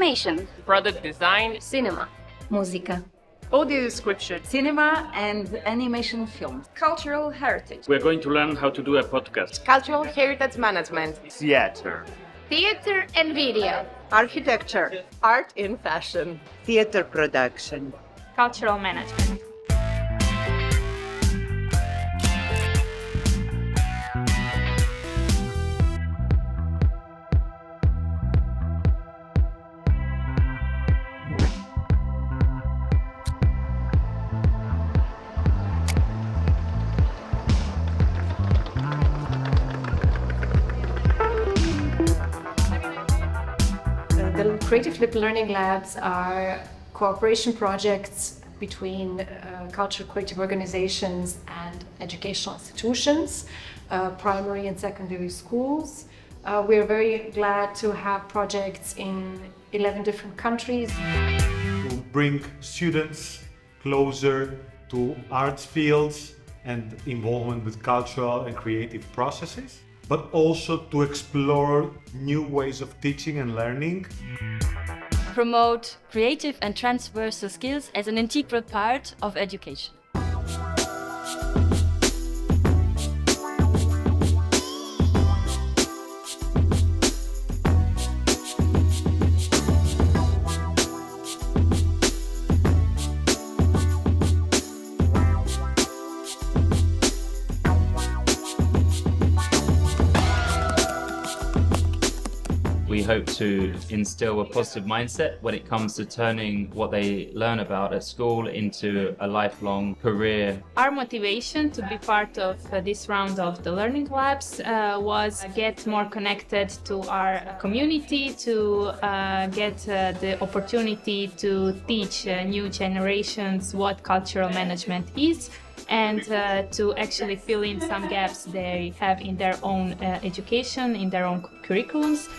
animation, product design, cinema, Musica, audio description, cinema and animation films, cultural heritage, We're going to learn how to do a podcast, cultural heritage management, theater, theater and video, architecture, art in fashion, theater production, cultural management. The Creative Lip Learning Labs are cooperation projects between cultural creative organizations and educational institutions, primary and secondary schools. We are very glad to have projects in 11 different countries. To bring students closer to arts fields and involvement with cultural and creative processes, but also to explore new ways of teaching and learning. Promote creative and transversal skills as an integral part of education. We hope to instill a positive mindset when it comes to turning what they learn about at school into a lifelong career. Our motivation to be part of this round of the Learning Labs was get more connected to our community, to get the opportunity to teach new generations what cultural management is, and to actually fill in some gaps they have in their own education, in their own curriculums.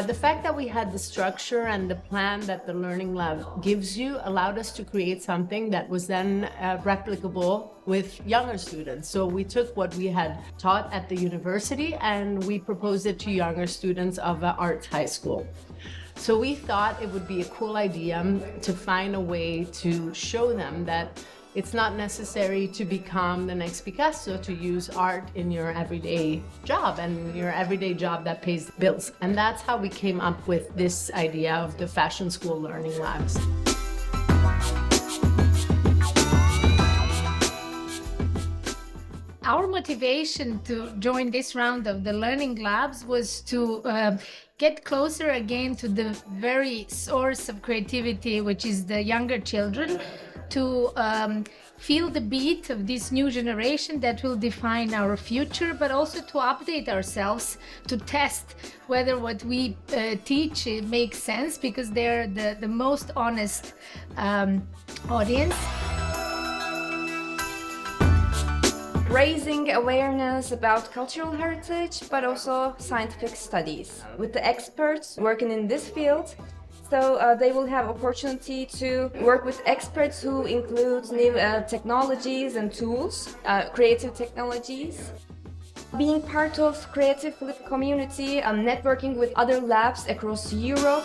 The fact that we had the structure and the plan that the Learning Lab gives you allowed us to create something that was then replicable with younger students. So we took what we had taught at the university and we proposed it to younger students of Arts High School. So we thought it would be a cool idea to find a way to show them that it's not necessary to become the next Picasso to use art in your everyday job and your everyday job that pays bills. And that's how we came up with this idea of the Fashion School Learning Labs. Our motivation to join this round of the Learning Labs was to get closer again to the very source of creativity, which is the younger children, to feel the beat of this new generation that will define our future, but also to update ourselves, to test whether what we teach makes sense, because they're the most honest audience. Raising awareness about cultural heritage, but also scientific studies with the experts working in this field. So they will have opportunity to work with experts who include new technologies and tools, creative technologies. Being part of Creative Lip community, networking with other labs across Europe.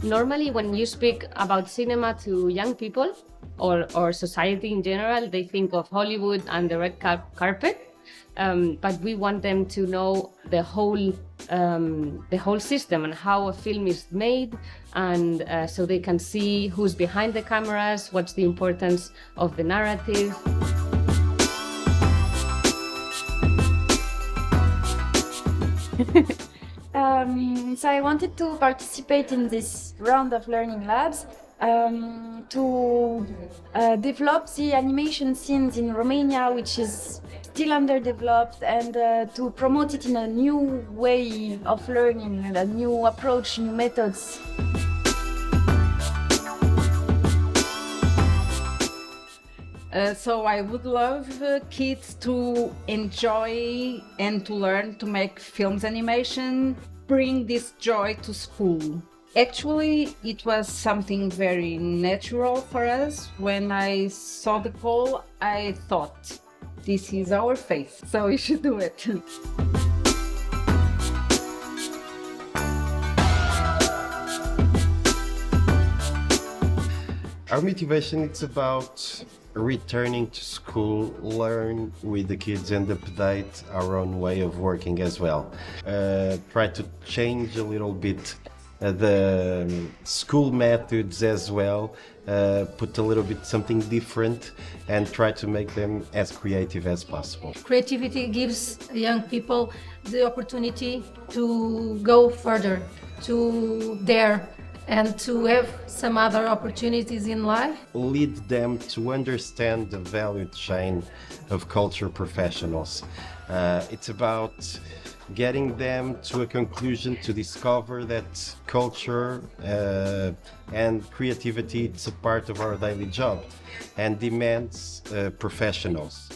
Normally, when you speak about cinema to young people or society in general, they think of Hollywood and the red carpet. But we want them to know the whole system and how a film is made, and so they can see who's behind the cameras, what's the importance of the narrative. So I wanted to participate in this round of Learning Labs to develop the animation scenes in Romania, which is still underdeveloped, and to promote it in a new way of learning, a new approach, new methods. So I would love kids to enjoy and to learn to make films animation, bring this joy to school. Actually, it was something very natural for us. When I saw the poll, I thought, this is our face, so we should do it. Our motivation is about returning to school, learn with the kids and update our own way of working as well. Try to change a little bit the school methods as well, put a little bit something different and try to make them as creative as possible. Creativity gives young people the opportunity to go further, to dare, and to have some other opportunities in life. Lead them to understand the value chain of culture professionals. It's about getting them to a conclusion to discover that culture and creativity is a part of our daily job and demands professionals.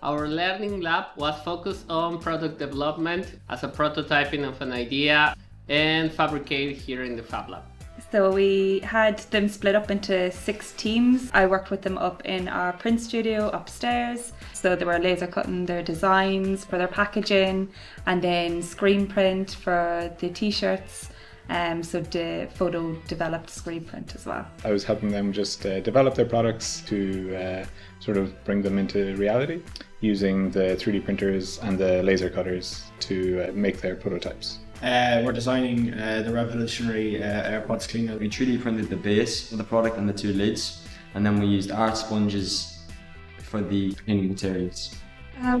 Our learning lab was focused on product development as a prototyping of an idea and fabricated here in the Fab Lab. So we had them split up into 6 teams. I worked with them up in our print studio upstairs. So they were laser cutting their designs for their packaging and then screen print for the t-shirts. So the photo developed screen print as well. I was helping them just develop their products to sort of bring them into reality using the 3D printers and the laser cutters to make their prototypes. We're designing the revolutionary AirPods cleaner. We 3D printed the base of the product and the 2 lids, and then we used art sponges for the cleaning materials.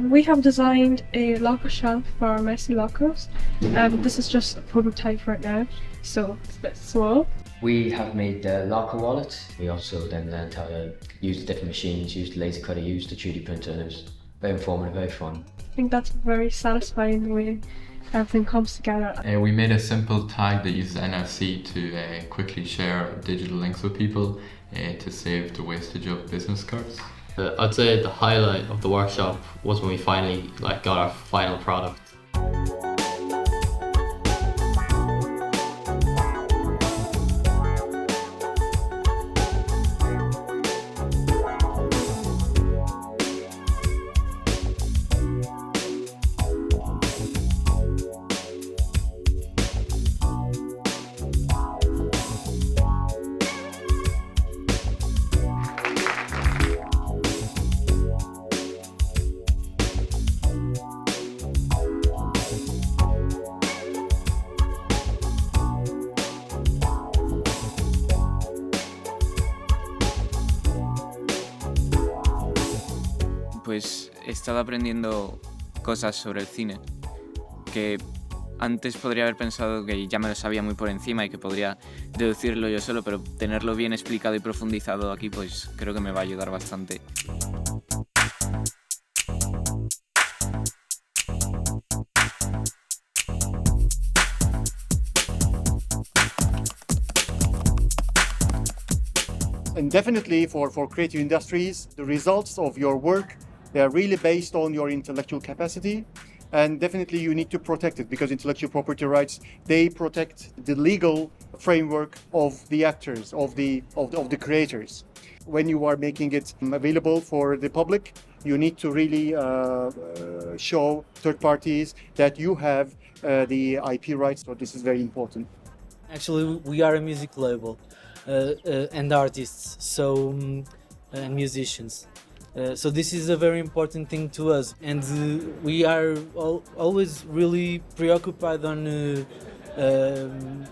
We have designed a locker shelf for messy lockers. This is just a prototype right now, so it's a bit small. We have made the locker wallet. We also then learned how to use the different machines, use the laser cutter, use the 3D printer, and it was very informative, very fun. I think that's very satisfying the way everything comes together. We made a simple tag that uses NFC to quickly share digital links with people to save the wastage of business cards. I'd say the highlight of the workshop was when we finally got our final product. Pues he estado aprendiendo cosas sobre el cine que antes podría haber pensado que ya me lo sabía muy por encima y que podría deducirlo yo solo, pero tenerlo bien explicado y profundizado aquí pues creo que me va a ayudar bastante. And definitely for creative industries, the results of your work, they are really based on your intellectual capacity. And definitely you need to protect it because intellectual property rights, they protect the legal framework of the actors, of the creators. When you are making it available for the public, you need to really show third parties that you have the IP rights. So this is very important. Actually, we are a music label and artists, so and musicians. So this is a very important thing to us, and we are always really preoccupied on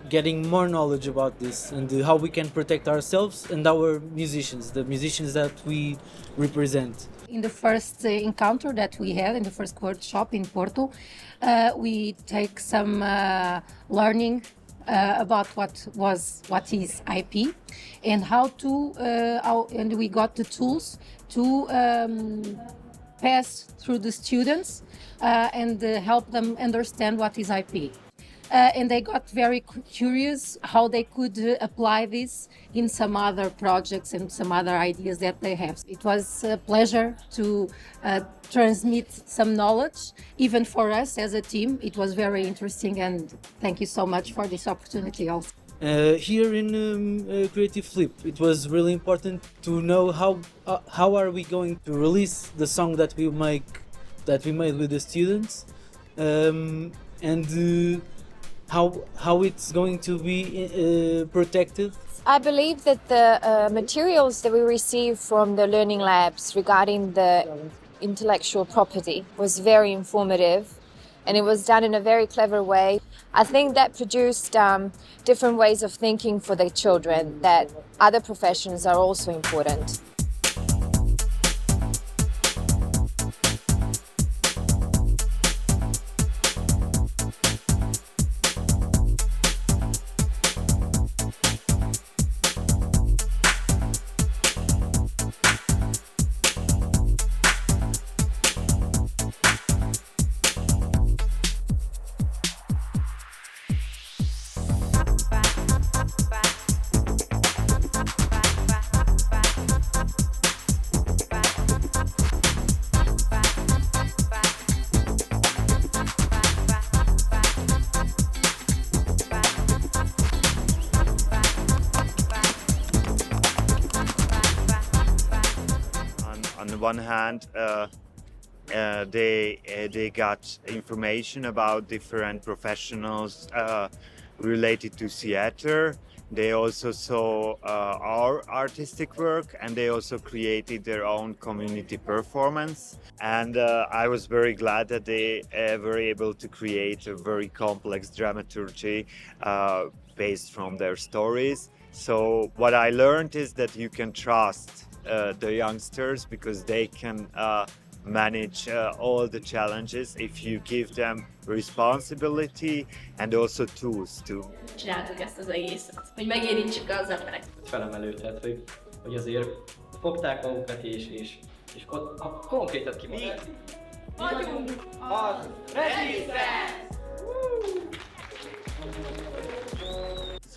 getting more knowledge about this and how we can protect ourselves and our musicians, the musicians that we represent. In the first encounter that we had in the first workshop in Porto, we take some learning about what is IP and and we got the tools to pass through the students and help them understand what is IP. And they got very curious how they could apply this in some other projects and some other ideas that they have. It was a pleasure to transmit some knowledge, even for us as a team. It was very interesting, and thank you so much for this opportunity also. Here in Creative Flip, it was really important to know how are we going to release the song that we made with the students, and how it's going to be protected. I believe that the materials that we received from the learning labs regarding the intellectual property was very informative, and it was done in a very clever way. I think that produced different ways of thinking for the children, that other professions are also important. On the one hand, they got information about different professionals related to theater. They also saw our artistic work, and they also created their own community performance. And I was very glad that they were able to create a very complex dramaturgy based from their stories. So what I learned is that you can trust the youngsters, because they can manage all the challenges if you give them responsibility and also tools to. Csináltuk ezt az egészet, hogy megérintsük az embereket. Felemelődhet, hogy azért fogták magukat és konkrétat kimondták. Vagyunk az Resistance!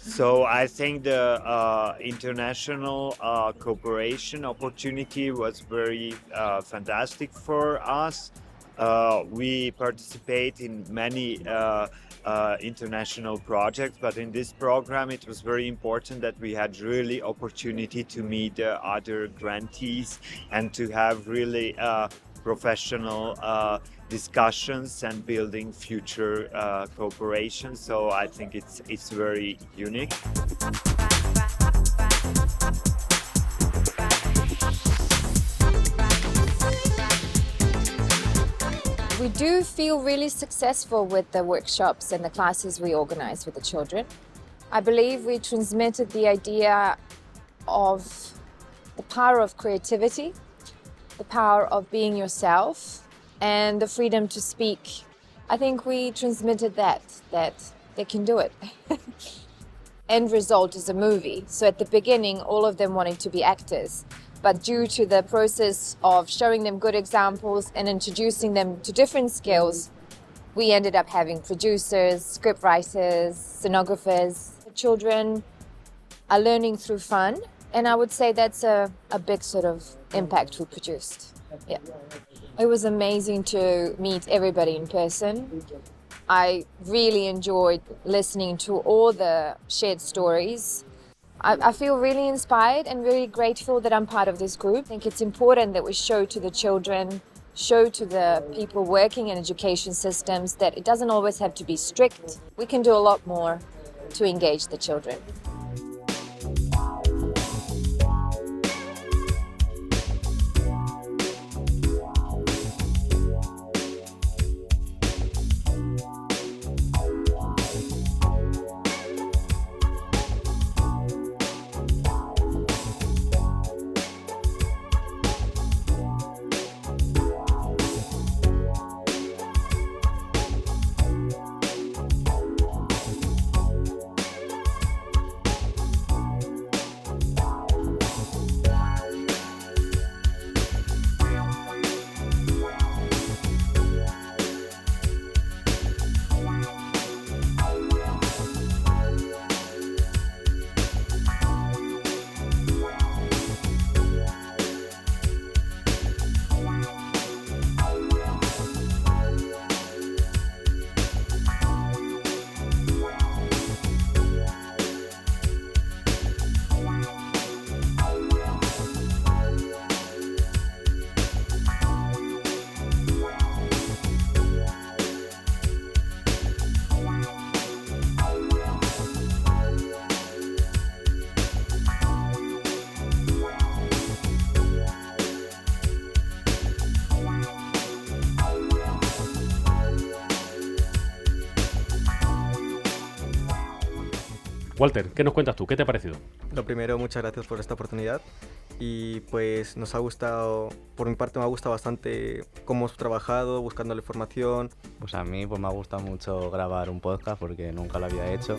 So I think the international cooperation opportunity was very fantastic for us. We participate in many international projects, but in this program it was very important that we had really opportunity to meet other grantees and to have really professional discussions and building future cooperation. So I think it's very unique. We do feel really successful with the workshops and the classes we organize with the children. I believe we transmitted the idea of the power of creativity, the power of being yourself, and the freedom to speak. I think we transmitted that they can do it. End result is a movie. So at the beginning, all of them wanted to be actors. But due to the process of showing them good examples and introducing them to different skills, we ended up having producers, script writers, scenographers. The children are learning through fun. And I would say that's a big sort of impact we produced. Yeah. It was amazing to meet everybody in person. I really enjoyed listening to all the shared stories. I feel really inspired and really grateful that I'm part of this group. I think it's important that we show to the children, show to the people working in education systems that it doesn't always have to be strict. We can do a lot more to engage the children. Walter, ¿qué nos cuentas tú? ¿Qué te ha parecido? Lo primero, muchas gracias por esta oportunidad y pues nos ha gustado, por mi parte me ha gustado bastante cómo hemos trabajado, buscándole formación. Pues a mí pues me ha gustado mucho grabar un podcast porque nunca lo había hecho.